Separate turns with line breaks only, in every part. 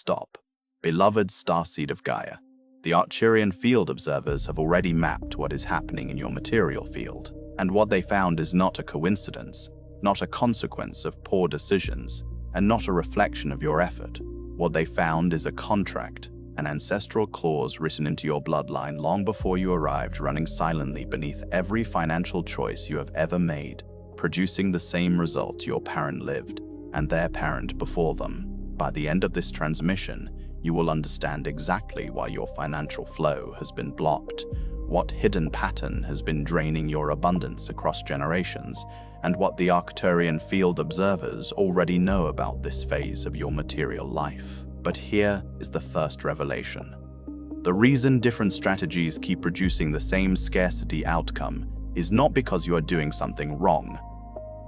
stop. Beloved starseed of Gaia, the Arcturian field observers have already mapped what is happening in your material field, and what they found is not a coincidence, not a consequence of poor decisions, and not a reflection of your effort. What they found is a contract, an ancestral clause written into your bloodline long before you arrived, running silently beneath every financial choice you have ever made, producing the same result your parent lived, and their parent before them. By the end of this transmission, you will understand exactly why your financial flow has been blocked, what hidden pattern has been draining your abundance across generations, and what the Arcturian field observers already know about this phase of your material life. But here is the first revelation. The reason different strategies keep producing the same scarcity outcome is not because you are doing something wrong.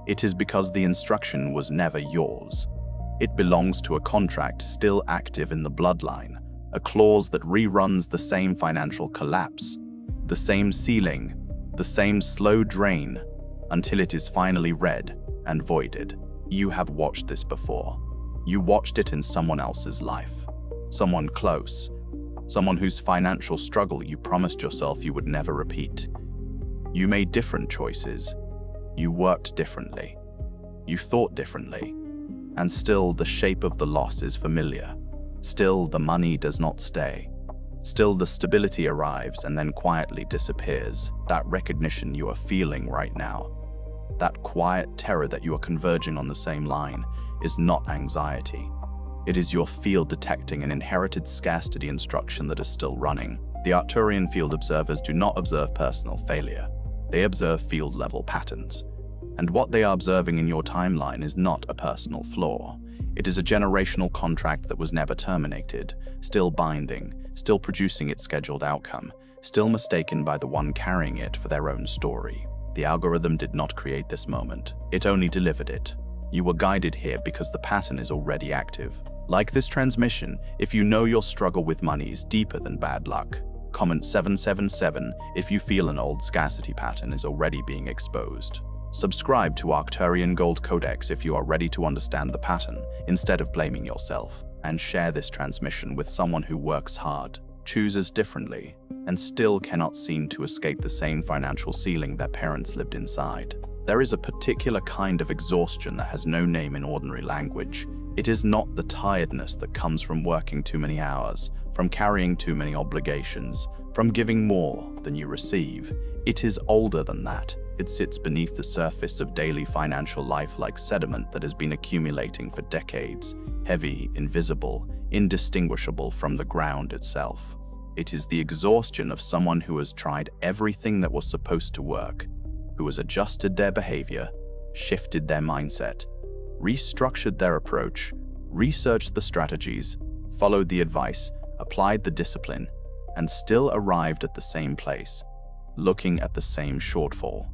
It is because the instruction was never yours. It belongs to a contract still active in the bloodline, a clause that reruns the same financial collapse, the same ceiling, the same slow drain, until it is finally read and voided. You have watched this before. You watched it in someone else's life, someone close, someone whose financial struggle you promised yourself you would never repeat. You made different choices. You worked differently. You thought differently. And still the shape of the loss is familiar. Still the money does not stay. Still the stability arrives and then quietly disappears. That recognition you are feeling right now, that quiet terror that you are converging on the same line, is not anxiety. It is your field detecting an inherited scarcity instruction that is still running. The Arcturian field observers do not observe personal failure. They observe field-level patterns. And what they are observing in your timeline is not a personal flaw. It is a generational contract that was never terminated, still binding, still producing its scheduled outcome, still mistaken by the one carrying it for their own story. The algorithm did not create this moment. It only delivered it. You were guided here because the pattern is already active. Like this transmission, if you know your struggle with money is deeper than bad luck. Comment 777 if you feel an old scarcity pattern is already being exposed. Subscribe to Arcturian Gold Codex if you are ready to understand the pattern instead of blaming yourself. And share this transmission with someone who works hard, chooses differently, and still cannot seem to escape the same financial ceiling their parents lived inside. There is a particular kind of exhaustion that has no name in ordinary language. It is not the tiredness that comes from working too many hours, from carrying too many obligations, from giving more than you receive. It is older than that. It sits beneath the surface of daily financial life like sediment that has been accumulating for decades, heavy, invisible, indistinguishable from the ground itself. It is the exhaustion of someone who has tried everything that was supposed to work, who has adjusted their behavior, shifted their mindset, restructured their approach, researched the strategies, followed the advice, applied the discipline, and still arrived at the same place, looking at the same shortfall,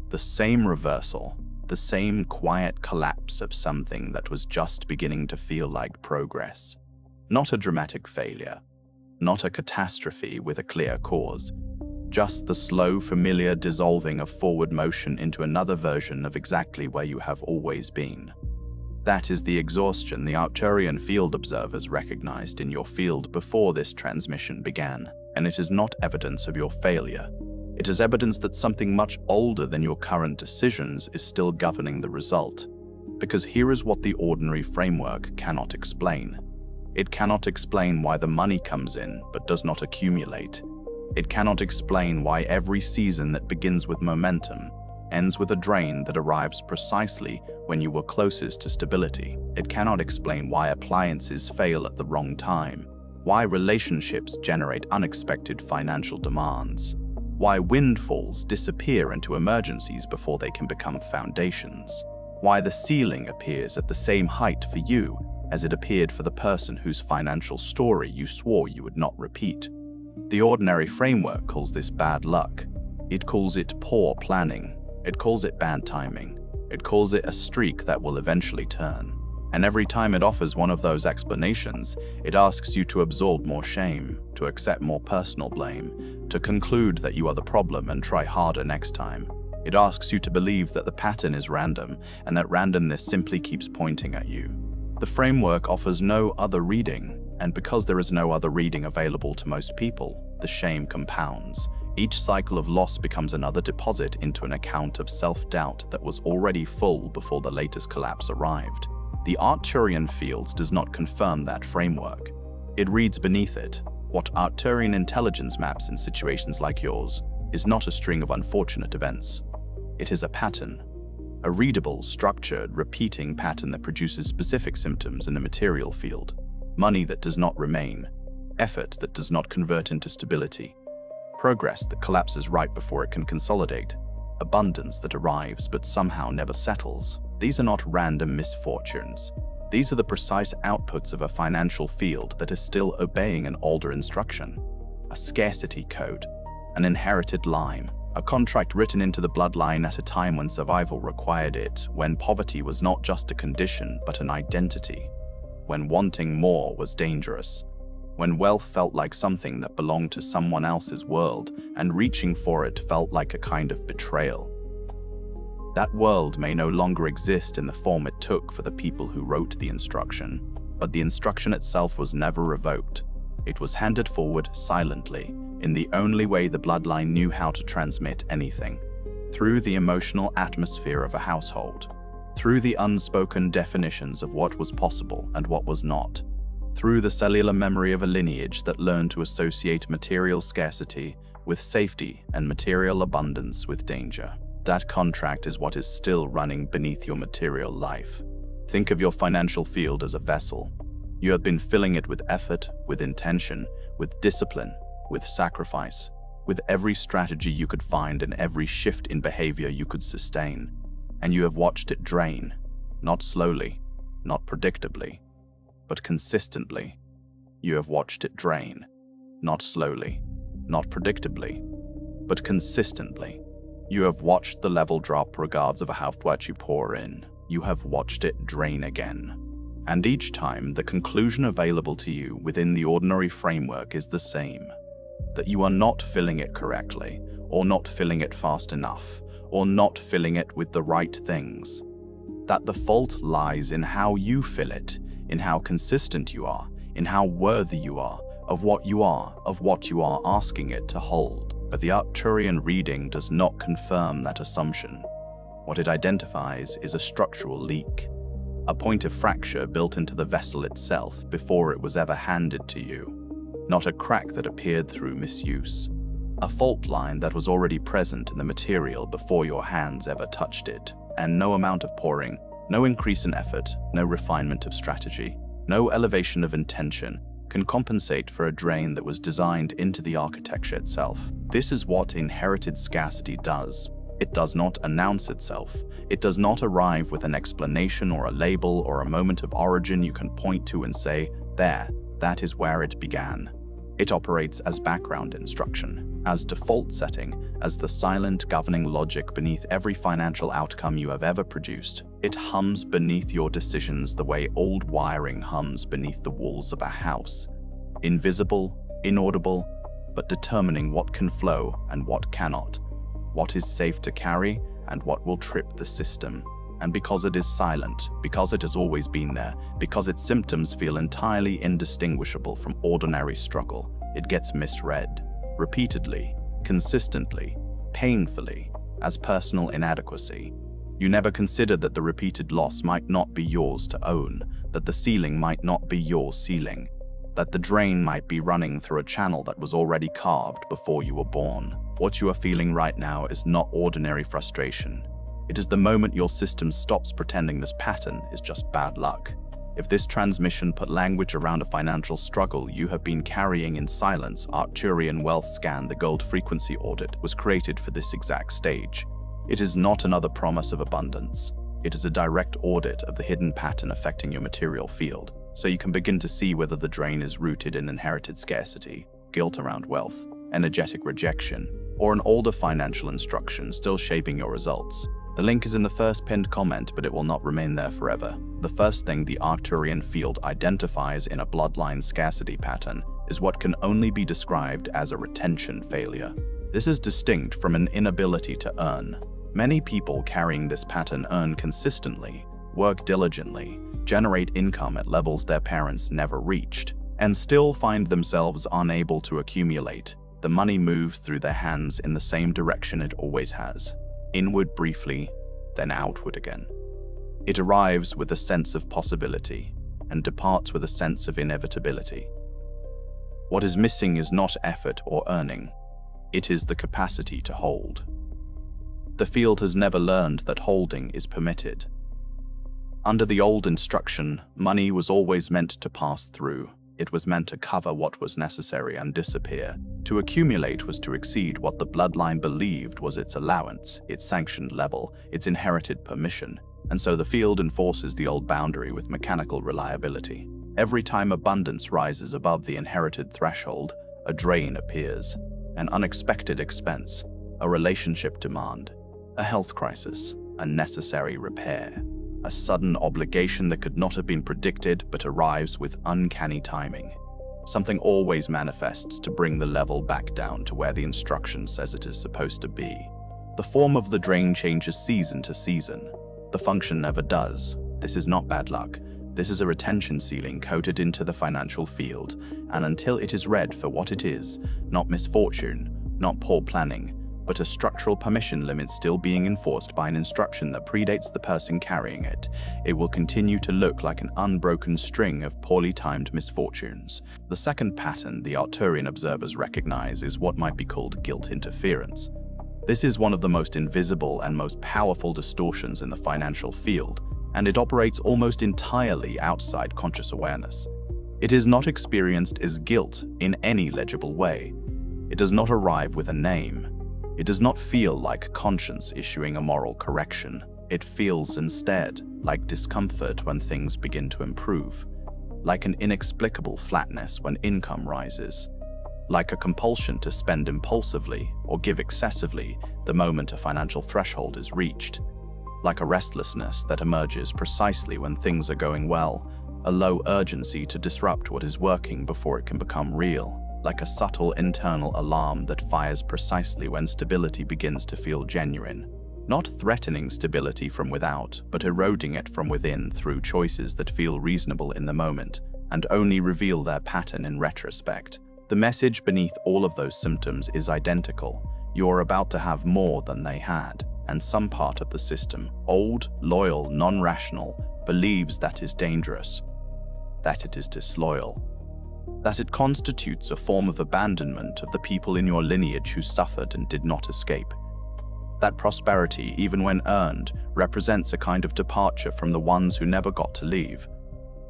the same reversal, the same quiet collapse of something that was just beginning to feel like progress. Not a dramatic failure, not a catastrophe with a clear cause, just the slow, familiar dissolving of forward motion into another version of exactly where you have always been. That is the exhaustion the Arcturian field observers recognized in your field before this transmission began, and it is not evidence of your failure. It is evidence that something much older than your current decisions is still governing the result. Because here is what the ordinary framework cannot explain. It cannot explain why the money comes in but does not accumulate. It cannot explain why every season that begins with momentum ends with a drain that arrives precisely when you were closest to stability. It cannot explain why appliances fail at the wrong time, why relationships generate unexpected financial demands, why windfalls disappear into emergencies before they can become foundations, why the ceiling appears at the same height for you as it appeared for the person whose financial story you swore you would not repeat. The ordinary framework calls this bad luck. It calls it poor planning. It calls it bad timing. It calls it a streak that will eventually turn. And every time it offers one of those explanations, it asks you to absorb more shame, to accept more personal blame, to conclude that you are the problem and try harder next time. It asks you to believe that the pattern is random and that randomness simply keeps pointing at you. The framework offers no other reading, And because there is no other reading available to most people, the shame compounds. Each cycle of loss becomes another deposit into an account of self-doubt that was already full before the latest collapse arrived. The Arcturian field does not confirm that framework. It reads beneath it. What Arcturian intelligence maps in situations like yours is not a string of unfortunate events. It is a pattern. A readable, structured, repeating pattern that produces specific symptoms in the material field. Money that does not remain. Effort that does not convert into stability. Progress that collapses right before it can consolidate. Abundance that arrives but somehow never settles. These are not random misfortunes. These are the precise outputs of a financial field that is still obeying an older instruction. A scarcity code. An inherited line. A contract written into the bloodline at a time when survival required it, when poverty was not just a condition but an identity. When wanting more was dangerous. When wealth felt like something that belonged to someone else's world, and reaching for it felt like a kind of betrayal. That world may no longer exist in the form it took for the people who wrote the instruction, but the instruction itself was never revoked. It was handed forward silently, in the only way the bloodline knew how to transmit anything, through the emotional atmosphere of a household, through the unspoken definitions of what was possible and what was not, through the cellular memory of a lineage that learned to associate material scarcity with safety and material abundance with danger. That contract is what is still running beneath your material life. Think of your financial field as a vessel. You have been filling it with effort, with intention, with discipline, with sacrifice, with every strategy you could find and every shift in behavior you could sustain. And you have watched it drain, not slowly, not predictably, but consistently. You have watched it drain, not slowly, not predictably, but consistently. You have watched the level drop regardless of how much you pour in. You have watched it drain again. And each time, the conclusion available to you within the ordinary framework is the same. That you are not filling it correctly, or not filling it fast enough, or not filling it with the right things. That the fault lies in how you fill it, in how consistent you are, in how worthy you are, of what you are asking it to hold. But the Arcturian reading does not confirm that assumption. What it identifies is a structural leak, a point of fracture built into the vessel itself before it was ever handed to you, not a crack that appeared through misuse, a fault line that was already present in the material before your hands ever touched it, and no amount of pouring, no increase in effort, no refinement of strategy, no elevation of intention can compensate for a drain that was designed into the architecture itself. This is what inherited scarcity does. It does not announce itself. It does not arrive with an explanation or a label or a moment of origin you can point to and say, there, that is where it began. It operates as background instruction, as default setting, as the silent governing logic beneath every financial outcome you have ever produced. It hums beneath your decisions the way old wiring hums beneath the walls of a house. Invisible, inaudible, but determining what can flow and what cannot, what is safe to carry and what will trip the system. And because it is silent, because it has always been there, because its symptoms feel entirely indistinguishable from ordinary struggle, it gets misread, repeatedly, consistently, painfully, as personal inadequacy. You never considered that the repeated loss might not be yours to own, that the ceiling might not be your ceiling, that the drain might be running through a channel that was already carved before you were born. What you are feeling right now is not ordinary frustration. It is the moment your system stops pretending this pattern is just bad luck. If this transmission put language around a financial struggle you have been carrying in silence, Arcturian Wealth Scan, the Gold Frequency Audit, was created for this exact stage. It is not another promise of abundance. It is a direct audit of the hidden pattern affecting your material field, so you can begin to see whether the drain is rooted in inherited scarcity, guilt around wealth, energetic rejection, or an older financial instruction still shaping your results. The link is in the first pinned comment, but it will not remain there forever. The first thing the Arcturian field identifies in a bloodline scarcity pattern is what can only be described as a retention failure. This is distinct from an inability to earn. Many people carrying this pattern earn consistently, work diligently, generate income at levels their parents never reached, and still find themselves unable to accumulate. The money moves through their hands in the same direction it always has, inward briefly, then outward again. It arrives with a sense of possibility and departs with a sense of inevitability. What is missing is not effort or earning, it is the capacity to hold. The field has never learned that holding is permitted. Under the old instruction, money was always meant to pass through. It was meant to cover what was necessary and disappear. To accumulate was to exceed what the bloodline believed was its allowance, its sanctioned level, its inherited permission, and so the field enforces the old boundary with mechanical reliability. Every time abundance rises above the inherited threshold, a drain appears, an unexpected expense, a relationship demand, a health crisis, a necessary repair, a sudden obligation that could not have been predicted but arrives with uncanny timing. Something always manifests to bring the level back down to where the instruction says it is supposed to be. The form of the drain changes season to season. The function never does. This is not bad luck. This is a retention ceiling coded into the financial field, and until it is read for what it is, not misfortune, not poor planning, but a structural permission limit still being enforced by an instruction that predates the person carrying it, it will continue to look like an unbroken string of poorly timed misfortunes. The second pattern the Arcturian observers recognize is what might be called guilt interference. This is one of the most invisible and most powerful distortions in the financial field, and it operates almost entirely outside conscious awareness. It is not experienced as guilt in any legible way. It does not arrive with a name. It does not feel like conscience issuing a moral correction. It feels instead like discomfort when things begin to improve, like an inexplicable flatness when income rises, like a compulsion to spend impulsively or give excessively the moment a financial threshold is reached, like a restlessness that emerges precisely when things are going well, a low urgency to disrupt what is working before it can become real, like a subtle internal alarm that fires precisely when stability begins to feel genuine, not threatening stability from without, but eroding it from within through choices that feel reasonable in the moment and only reveal their pattern in retrospect. The message beneath all of those symptoms is identical. You're about to have more than they had, and some part of the system, old, loyal, non-rational, believes that is dangerous, that it is disloyal, that it constitutes a form of abandonment of the people in your lineage who suffered and did not escape. That prosperity, even when earned, represents a kind of departure from the ones who never got to leave.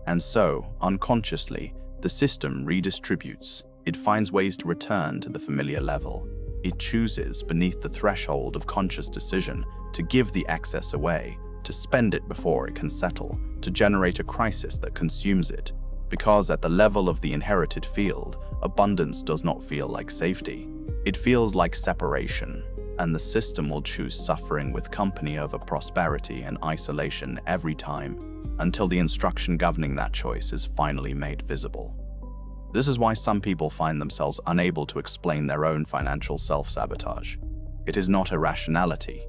And so, unconsciously, the system redistributes. It finds ways to return to the familiar level. It chooses, beneath the threshold of conscious decision, to give the excess away, to spend it before it can settle, to generate a crisis that consumes it. Because at the level of the inherited field, abundance does not feel like safety. It feels like separation, and the system will choose suffering with company over prosperity and isolation every time, until the instruction governing that choice is finally made visible. This is why some people find themselves unable to explain their own financial self-sabotage. It is not irrationality.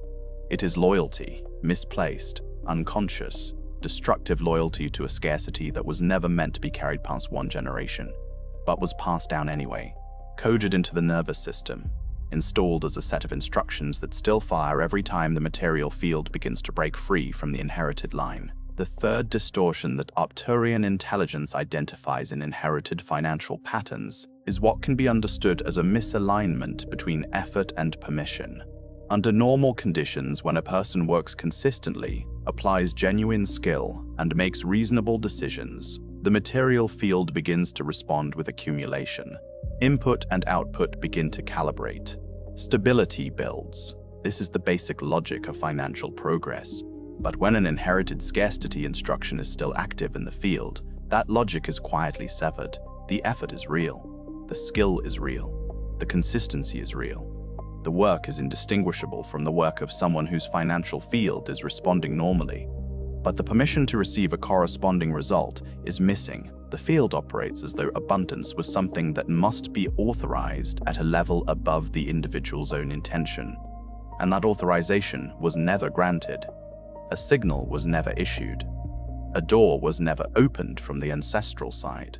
It is loyalty, misplaced, unconscious, destructive loyalty to a scarcity that was never meant to be carried past one generation, but was passed down anyway, coded into the nervous system, installed as a set of instructions that still fire every time the material field begins to break free from the inherited line. The third distortion that Arcturian intelligence identifies in inherited financial patterns is what can be understood as a misalignment between effort and permission. Under normal conditions, when a person works consistently, applies genuine skill, and makes reasonable decisions, the material field begins to respond with accumulation. Input and output begin to calibrate. Stability builds. This is the basic logic of financial progress. But when an inherited scarcity instruction is still active in the field, that logic is quietly severed. The effort is real. The skill is real. The consistency is real. The work is indistinguishable from the work of someone whose financial field is responding normally. But the permission to receive a corresponding result is missing. The field operates as though abundance was something that must be authorized at a level above the individual's own intention. And that authorization was never granted. A signal was never issued. A door was never opened from the ancestral side.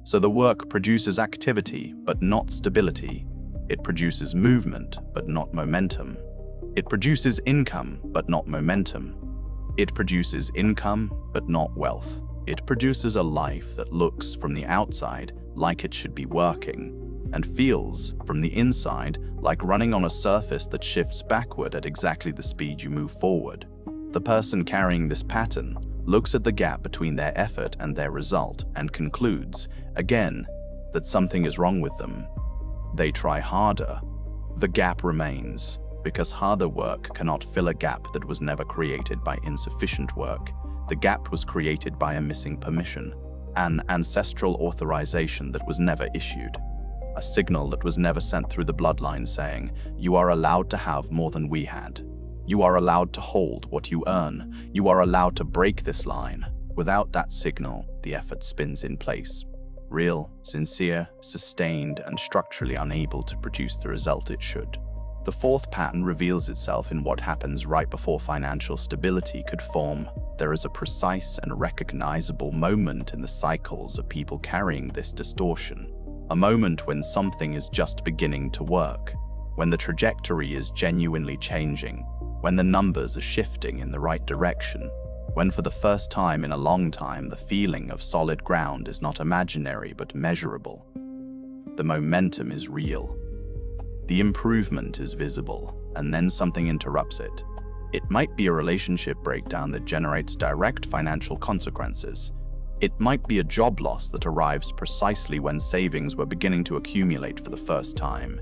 So the work produces activity, but not stability. It produces movement, but not momentum. It produces income, but not momentum. It produces income, but not wealth. It produces a life that looks from the outside like it should be working, and feels from the inside like running on a surface that shifts backward at exactly the speed you move forward. The person carrying this pattern looks at the gap between their effort and their result and concludes, again, that something is wrong with them. They try harder. The gap remains, because harder work cannot fill a gap that was never created by insufficient work. The gap was created by a missing permission, an ancestral authorization that was never issued, a signal that was never sent through the bloodline saying, "You are allowed to have more than we had. You are allowed to hold what you earn. You are allowed to break this line." Without that signal, the effort spins in place. Real, sincere, sustained, and structurally unable to produce the result it should. The fourth pattern reveals itself in what happens right before financial stability could form. There is a precise and recognizable moment in the cycles of people carrying this distortion. A moment when something is just beginning to work, when the trajectory is genuinely changing, when the numbers are shifting in the right direction, when for the first time in a long time the feeling of solid ground is not imaginary but measurable. The momentum is real. The improvement is visible, and then something interrupts it. It might be a relationship breakdown that generates direct financial consequences. It might be a job loss that arrives precisely when savings were beginning to accumulate for the first time.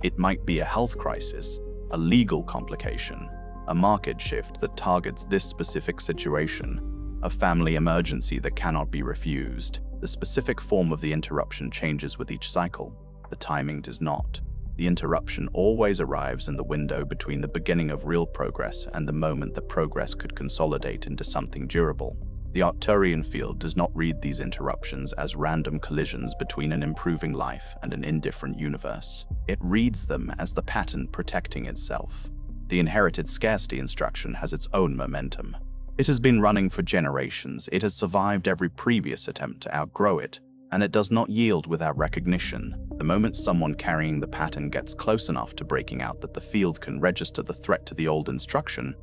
It might be a health crisis, a legal complication, a market shift that targets this specific situation, a family emergency that cannot be refused. The specific form of the interruption changes with each cycle. The timing does not. The interruption always arrives in the window between the beginning of real progress and the moment that progress could consolidate into something durable. The Arcturian field does not read these interruptions as random collisions between an improving life and an indifferent universe. It reads them as the pattern protecting itself. The inherited scarcity instruction has its own momentum. It has been running for generations. It has survived every previous attempt to outgrow it, and it does not yield without recognition. The moment someone carrying the pattern gets close enough to breaking out that the field can register the threat to the old instruction,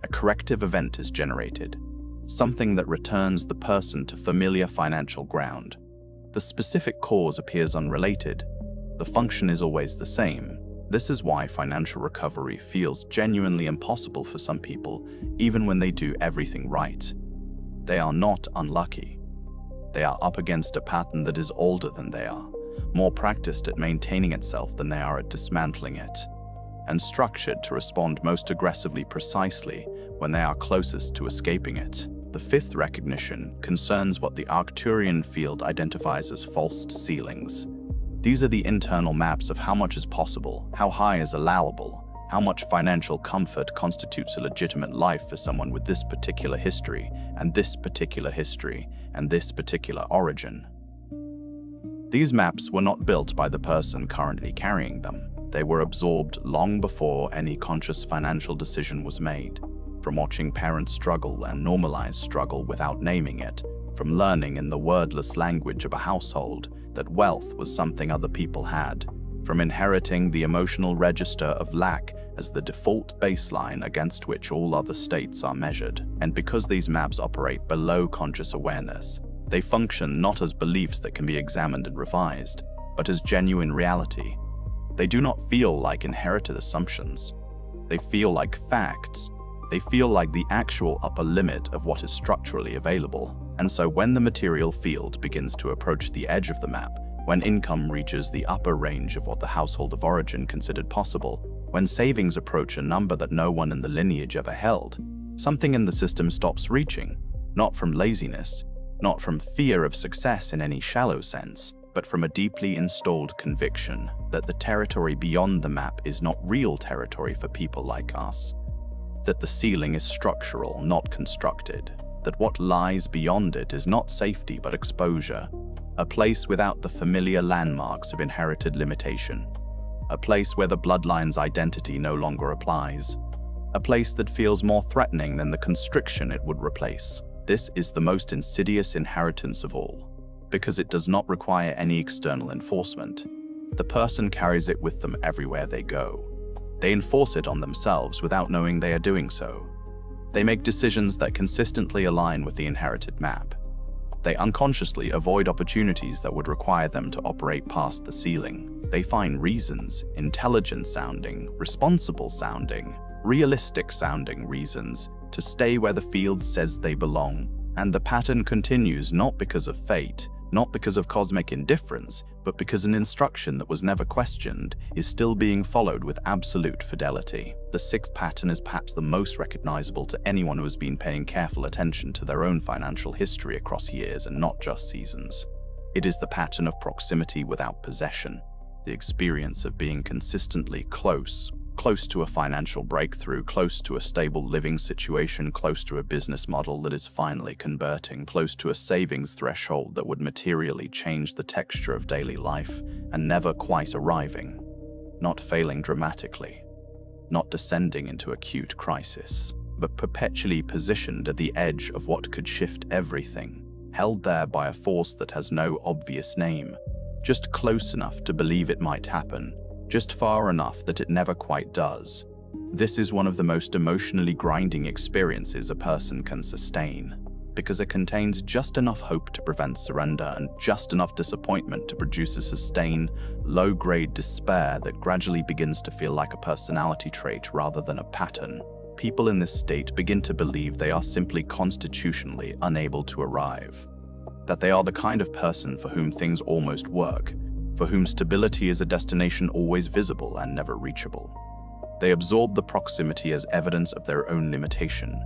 a corrective event is generated, something that returns the person to familiar financial ground. The specific cause appears unrelated. The function is always the same. This is why financial recovery feels genuinely impossible for some people, even when they do everything right. They are not unlucky. They are up against a pattern that is older than they are, more practiced at maintaining itself than they are at dismantling it, and structured to respond most aggressively precisely when they are closest to escaping it. The fifth recognition concerns what the Arcturian field identifies as false ceilings. These are the internal maps of how much is possible, how high is allowable, how much financial comfort constitutes a legitimate life for someone with this particular history, and this particular history, and this particular origin. These maps were not built by the person currently carrying them. They were absorbed long before any conscious financial decision was made, from watching parents struggle and normalize struggle without naming it, from learning in the wordless language of a household that wealth was something other people had, from inheriting the emotional register of lack as the default baseline against which all other states are measured. And because these maps operate below conscious awareness, they function not as beliefs that can be examined and revised, but as genuine reality. They do not feel like inherited assumptions. They feel like facts. They feel like the actual upper limit of what is structurally available. And so when the material field begins to approach the edge of the map, when income reaches the upper range of what the household of origin considered possible, when savings approach a number that no one in the lineage ever held, something in the system stops reaching, not from laziness, not from fear of success in any shallow sense, but from a deeply installed conviction that the territory beyond the map is not real territory for people like us, that the ceiling is structural, not constructed, that what lies beyond it is not safety but exposure, a place without the familiar landmarks of inherited limitation, a place where the bloodline's identity no longer applies, a place that feels more threatening than the constriction it would replace. This is the most insidious inheritance of all. because it does not require any external enforcement. The person carries it with them everywhere they go. They enforce it on themselves without knowing they are doing so. They make decisions that consistently align with the inherited map. They unconsciously avoid opportunities that would require them to operate past the ceiling. They find reasons, intelligent-sounding, responsible-sounding, realistic-sounding reasons, to stay where the field says they belong. And the pattern continues not because of fate, not because of cosmic indifference, but because an instruction that was never questioned is still being followed with absolute fidelity. The sixth pattern is perhaps the most recognizable to anyone who has been paying careful attention to their own financial history across years and not just seasons. It is the pattern of proximity without possession, the experience of being consistently close to a financial breakthrough, close to a stable living situation, close to a business model that is finally converting, close to a savings threshold that would materially change the texture of daily life, and never quite arriving, not failing dramatically, not descending into acute crisis, but perpetually positioned at the edge of what could shift everything, held there by a force that has no obvious name, just close enough to believe it might happen, just far enough that it never quite does. This is one of the most emotionally grinding experiences a person can sustain, because it contains just enough hope to prevent surrender and just enough disappointment to produce a sustained, low-grade despair that gradually begins to feel like a personality trait rather than a pattern. People in this state begin to believe they are simply constitutionally unable to arrive, that they are the kind of person for whom things almost work, for whom stability is a destination always visible and never reachable. They absorb the proximity as evidence of their own limitation.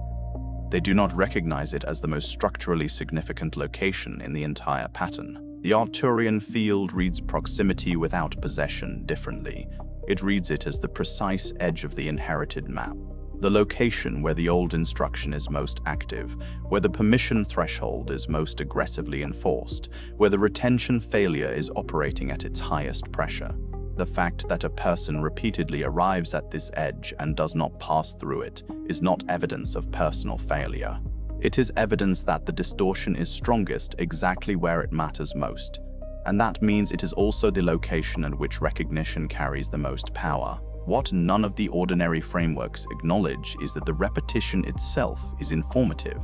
They do not recognize it as the most structurally significant location in the entire pattern. The Arcturian field reads proximity without possession differently. It reads it as the precise edge of the inherited map, the location where the old instruction is most active, where the permission threshold is most aggressively enforced, where the retention failure is operating at its highest pressure. The fact that a person repeatedly arrives at this edge and does not pass through it is not evidence of personal failure. It is evidence that the distortion is strongest exactly where it matters most, and that means it is also the location at which recognition carries the most power. What none of the ordinary frameworks acknowledge is that the repetition itself is informative.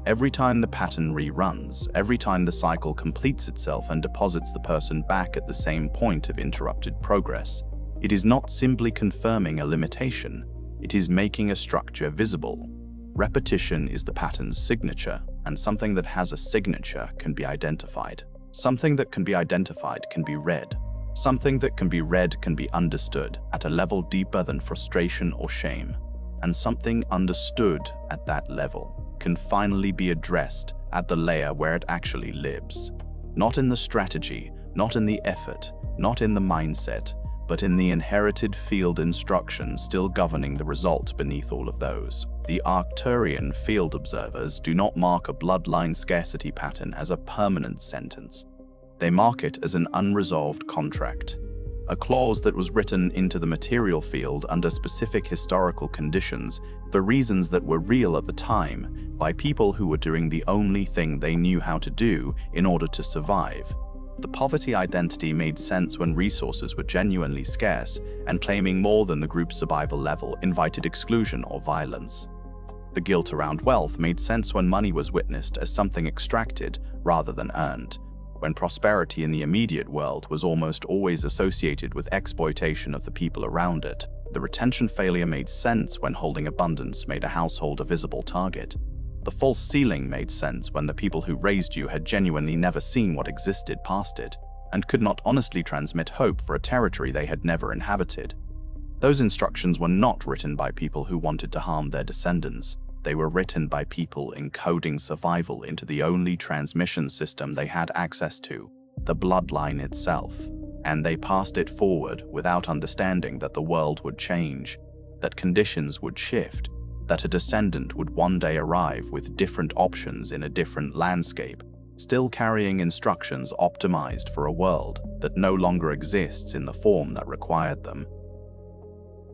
Every time the pattern reruns, every time the cycle completes itself and deposits the person back at the same point of interrupted progress, it is not simply confirming a limitation, it is making a structure visible. Repetition is the pattern's signature, and something that has a signature can be identified. Something that can be identified can be read. Something that can be read can be understood at a level deeper than frustration or shame. And something understood at that level can finally be addressed at the layer where it actually lives. Not in the strategy, not in the effort, not in the mindset, but in the inherited field instruction still governing the result beneath all of those. The Arcturian field observers do not mark a bloodline scarcity pattern as a permanent sentence. They mark it as an unresolved contract, a clause that was written into the material field under specific historical conditions for reasons that were real at the time by people who were doing the only thing they knew how to do in order to survive. The poverty identity made sense when resources were genuinely scarce, and claiming more than the group's survival level invited exclusion or violence. The guilt around wealth made sense when money was witnessed as something extracted rather than earned, when prosperity in the immediate world was almost always associated with exploitation of the people around it. The retention failure made sense when holding abundance made a household a visible target. The false ceiling made sense when the people who raised you had genuinely never seen what existed past it, and could not honestly transmit hope for a territory they had never inhabited. Those instructions were not written by people who wanted to harm their descendants. They were written by people encoding survival into the only transmission system they had access to, the bloodline itself. And they passed it forward without understanding that the world would change, that conditions would shift, that a descendant would one day arrive with different options in a different landscape, still carrying instructions optimized for a world that no longer exists in the form that required them.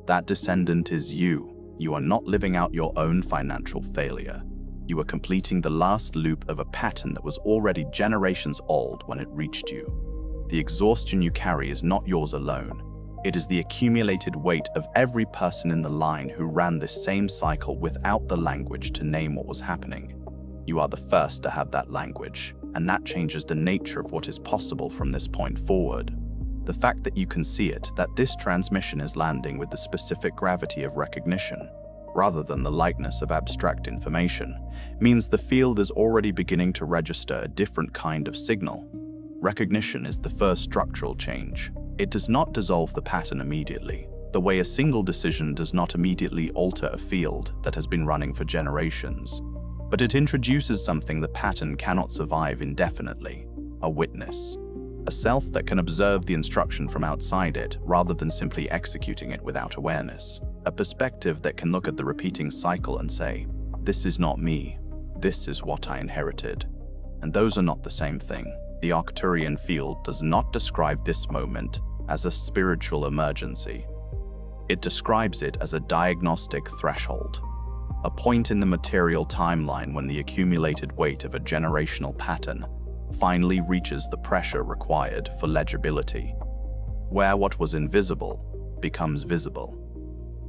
That descendant is you. You are not living out your own financial failure. You are completing the last loop of a pattern that was already generations old when it reached you. The exhaustion you carry is not yours alone. It is the accumulated weight of every person in the line who ran this same cycle without the language to name what was happening. You are the first to have that language, and that changes the nature of what is possible from this point forward. The fact that you can see it, that this transmission is landing with the specific gravity of recognition, rather than the lightness of abstract information, means the field is already beginning to register a different kind of signal. Recognition is the first structural change. It does not dissolve the pattern immediately, the way a single decision does not immediately alter a field that has been running for generations. But it introduces something the pattern cannot survive indefinitely: a witness. A self that can observe the instruction from outside it rather than simply executing it without awareness. A perspective that can look at the repeating cycle and say, "This is not me, this is what I inherited." And those are not the same thing. The Arcturian field does not describe this moment as a spiritual emergency. It describes it as a diagnostic threshold, a point in the material timeline when the accumulated weight of a generational pattern finally reaches the pressure required for legibility, where what was invisible becomes visible,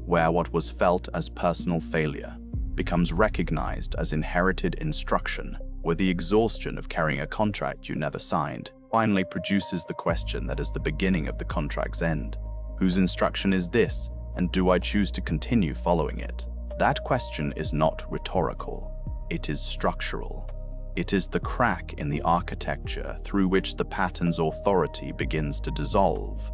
where what was felt as personal failure becomes recognized as inherited instruction, where the exhaustion of carrying a contract you never signed finally produces the question that is the beginning of the contract's end. Whose instruction is this, and do I choose to continue following it? That question is not rhetorical, it is structural. It is the crack in the architecture through which the pattern's authority begins to dissolve.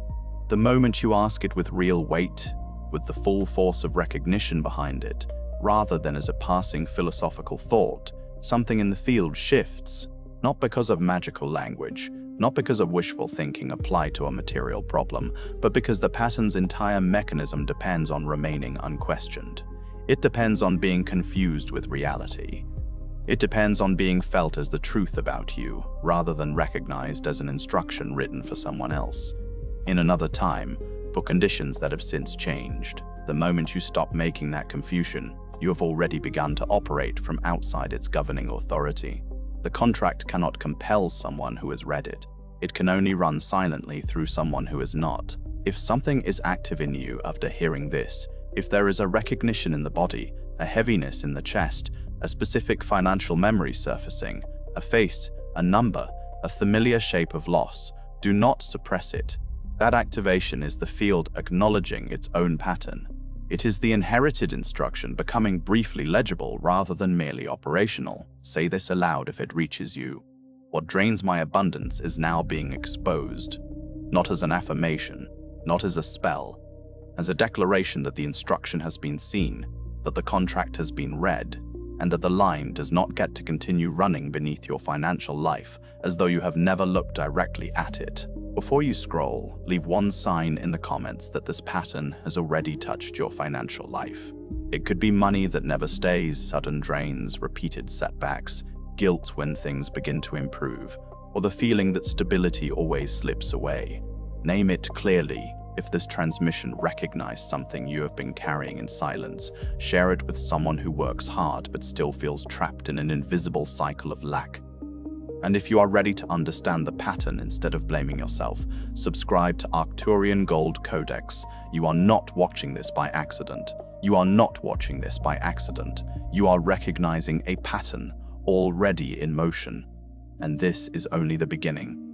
The moment you ask it with real weight, with the full force of recognition behind it, rather than as a passing philosophical thought, something in the field shifts, not because of magical language, not because of wishful thinking applied to a material problem, but because the pattern's entire mechanism depends on remaining unquestioned. It depends on being confused with reality. It depends on being felt as the truth about you, rather than recognized as an instruction written for someone else. In another time, for conditions that have since changed. The moment you stop making that confusion, you have already begun to operate from outside its governing authority. The contract cannot compel someone who has read it. It can only run silently through someone who is not. If something is active in you after hearing this, if there is a recognition in the body, a heaviness in the chest, a specific financial memory surfacing, a face, a number, a familiar shape of loss, do not suppress it. That activation is the field acknowledging its own pattern. It is the inherited instruction becoming briefly legible rather than merely operational. Say this aloud if it reaches you. What drains my abundance is now being exposed, not as an affirmation, not as a spell, as a declaration that the instruction has been seen, that the contract has been read, and that the line does not get to continue running beneath your financial life as though you have never looked directly at it. Before you scroll, leave one sign in the comments that this pattern has already touched your financial life. It could be money that never stays, sudden drains, repeated setbacks, guilt when things begin to improve, or the feeling that stability always slips away. Name it clearly. If this transmission recognized something you have been carrying in silence, share it with someone who works hard but still feels trapped in an invisible cycle of lack. And if you are ready to understand the pattern instead of blaming yourself, subscribe to Arcturian Gold Codex. You are not watching this by accident. You are not watching this by accident. You are recognizing a pattern already in motion. And this is only the beginning.